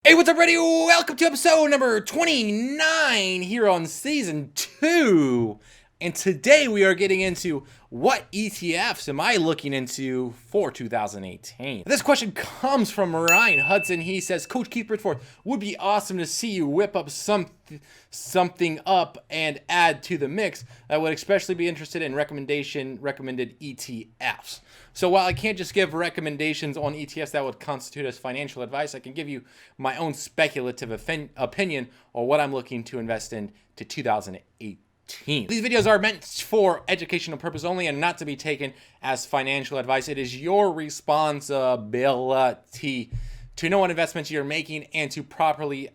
Hey, what's up, everybody? Welcome to episode number 29 here on season 2. And today we are getting into what ETFs am I looking into for 2018. This question comes from Ryan Hudson. He says, Coach Keith Bridgeforth, would be awesome to see you whip up something up and add to the mix. I would especially be interested in recommended ETFs. So while I can't just give recommendations on ETFs that would constitute as financial advice, I can give you my own speculative opinion on what I'm looking to invest in to 2018. These videos are meant for educational purpose only and not to be taken as financial advice. It is your responsibility to know what investments you're making and to properly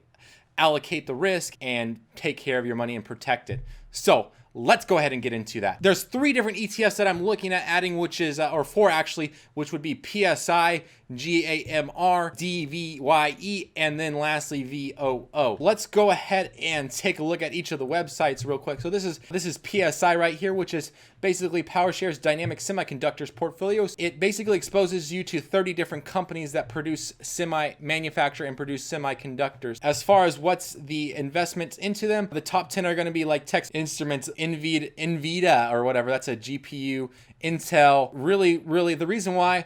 allocate the risk and take care of your money and protect it. So let's go ahead and get into that. There's 3 different ETFs that I'm looking at adding, which is, or 4 actually, which would be PSI, GAMR, DVYE, and then lastly VOO. Let's go ahead and take a look at each of the websites real quick. So this is PSI right here, which is basically PowerShare's dynamic semiconductors portfolios. It basically exposes you to 30 different companies that manufacture and produce semiconductors. As far as what's the investments into them, the top 10 are going to be like Texas Instruments, NVIDIA or whatever. That's a GPU, Intel. Really, the reason why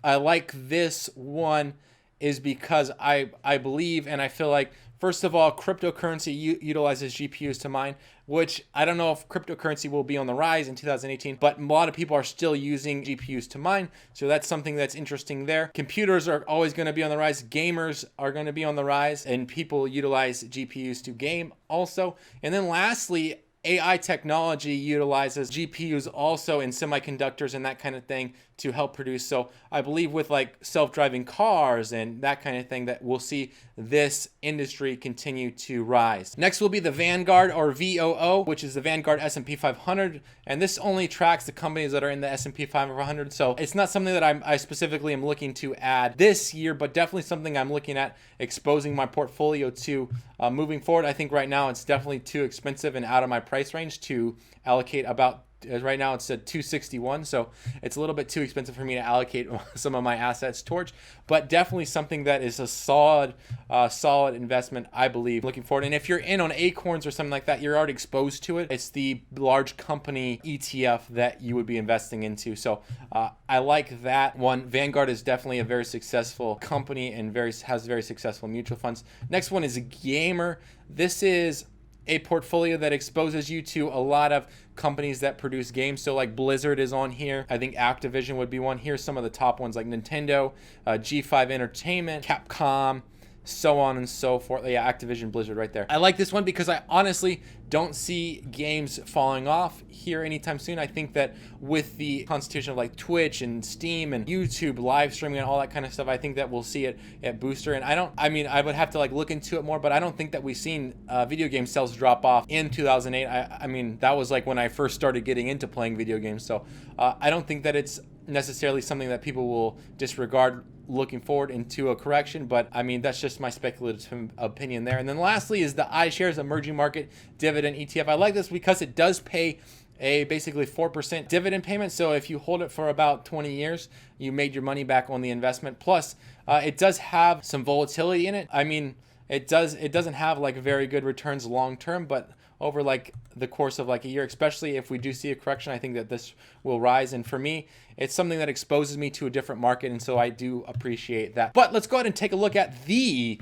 I like this one is because I believe and I feel like, first of all, cryptocurrency utilizes GPUs to mine, which I don't know if cryptocurrency will be on the rise in 2018, but a lot of people are still using GPUs to mine. So that's something that's interesting there. Computers are always going to be on the rise. Gamers are going to be on the rise, and people utilize GPUs to game also. And then lastly, AI technology utilizes GPUs also in semiconductors and that kind of thing to help produce. So I believe with like self-driving cars and that kind of thing that we'll see this industry continue to rise. Next will be the Vanguard or VOO, which is the Vanguard S&P 500. And this only tracks the companies that are in the S&P 500. So it's not something that I specifically am looking to add this year, but definitely something I'm looking at exposing my portfolio to moving forward. I think right now it's definitely too expensive and out of my price range to allocate about. Right now it's at 261, so it's a little bit too expensive for me to allocate some of my assets towards, but definitely something that is a solid investment, I believe, looking forward. And if you're in on Acorns or something like that, you're already exposed to it. It's the large company ETF that you would be investing into. So I like that one. Vanguard is definitely a very successful company and has very successful mutual funds. Next one is GAMR. This is a portfolio that exposes you to a lot of companies that produce games. So like Blizzard is on here. I think Activision would be one. Here's some of the top ones like Nintendo, G5 Entertainment, Capcom, so on and so forth. Yeah, Activision, Blizzard right there. I like this one because I honestly don't see games falling off here anytime soon. I think that with the constitution of like Twitch and Steam and YouTube live streaming and all that kind of stuff, I think that we'll see it at booster. And I would have to like look into it more, but I don't think that we've seen video game sales drop off in 2008. I mean, that was like when I first started getting into playing video games. So I don't think that it's necessarily something that people will disregard looking forward into a correction, but I mean, that's just my speculative opinion there. And then lastly is the iShares Emerging Market Dividend ETF. I like this because it does pay a basically 4% dividend payment. So if you hold it for about 20 years, you made your money back on the investment. Plus, it does have some volatility in it. I mean, it doesn't have like very good returns long term, but over like the course of like a year, especially if we do see a correction, I think that this will rise. And for me, it's something that exposes me to a different market, and so I do appreciate that. But let's go ahead and take a look at the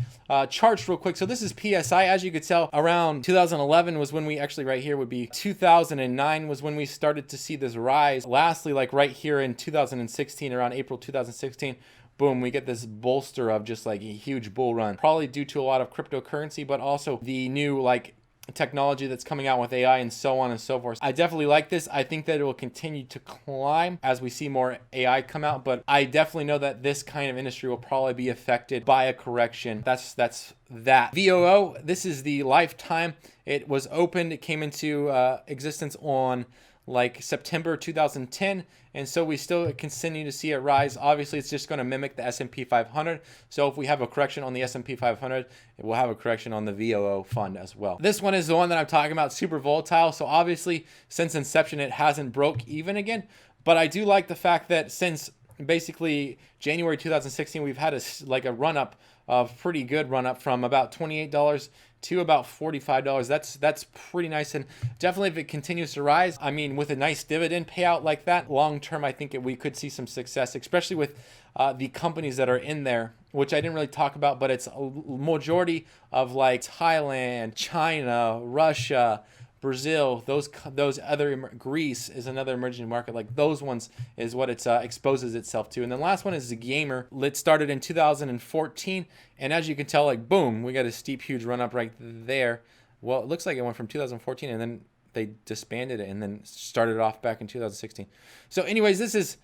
charts real quick. So this is PSI. As you could tell, around 2011 was when we actually, right here would be 2009 was when we started to see this rise. Lastly, like right here in 2016, around April 2016, boom, we get this bolster of just like a huge bull run, probably due to a lot of cryptocurrency, but also the new like technology that's coming out with AI and so on and so forth. I definitely like this. I think that it will continue to climb as we see more AI come out, but I definitely know that this kind of industry will probably be affected by a correction. That's that. VOO, this is the lifetime. It was opened, it came into existence on like September 2010, and so we still continue to see it rise. Obviously, it's just going to mimic the S&P 500. So if we have a correction on the S&P 500, it will have a correction on the VOO fund as well. This one is the one that I'm talking about, super volatile. So obviously, since inception, it hasn't broke even again. But I do like the fact that since basically January 2016, we've had a run up of pretty good run up from about $28 to about $45. That's pretty nice, and definitely if it continues to rise, I mean, with a nice dividend payout like that, long term, I think we could see some success, especially with the companies that are in there, which I didn't really talk about, but it's a majority of like Thailand, China, Russia, Brazil, those other, Greece is another emerging market. Like those ones is what it exposes itself to. And the last one is the GAMR. It started in 2014, and as you can tell, like boom, we got a steep, huge run up right there. Well, it looks like it went from 2014, and then they disbanded it, and then started off back in 2016. So, anyways, this is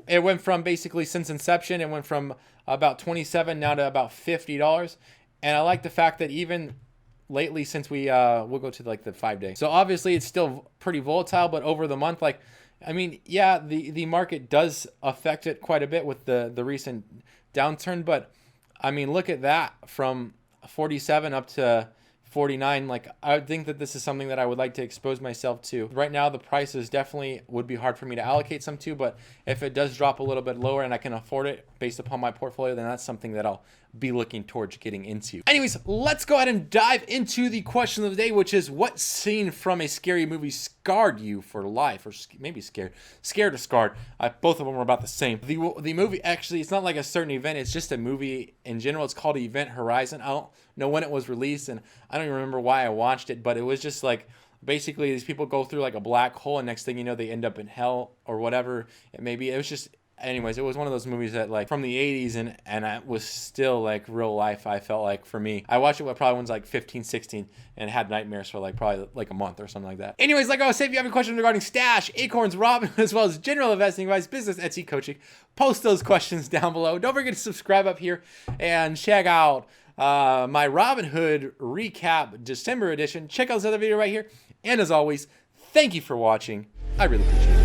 it went from basically since inception, it went from about $27 now to about $50, and I like the fact that even lately, since we'll go to like the 5-day. So obviously it's still pretty volatile, but over the month, like, I mean, yeah, the market does affect it quite a bit with the recent downturn, but I mean, look at that, from 47 up to 49. Like, I would think that this is something that I would like to expose myself to. Right now, the prices definitely would be hard for me to allocate some to, but if it does drop a little bit lower and I can afford it based upon my portfolio, then that's something that I'll be looking towards getting into. Anyways, let's go ahead and dive into the question of the day, which is, what scene from a scary movie scarred you for life? Or maybe scared or scarred. Both of them are about the same. The movie, actually, it's not like a certain event, it's just a movie in general. It's called Event Horizon. I don't know when it was released, and I don't even remember why I watched it, but it was just like, basically these people go through like a black hole, and next thing you know, they end up in hell or whatever it may be. It was just, anyways, it was one of those movies that, like, from the 80s, and it was still like real life, I felt like, for me. I watched it when probably when I was like 15, 16, and had nightmares for like probably like a month or something like that. Anyways, like I was saying, if you have any questions regarding Stash, Acorns, Robin, as well as general investing advice, business, Etsy, coaching, post those questions down below. Don't forget to subscribe up here and check out my Robinhood recap December edition. Check out this other video right here. And as always, thank you for watching. I really appreciate it.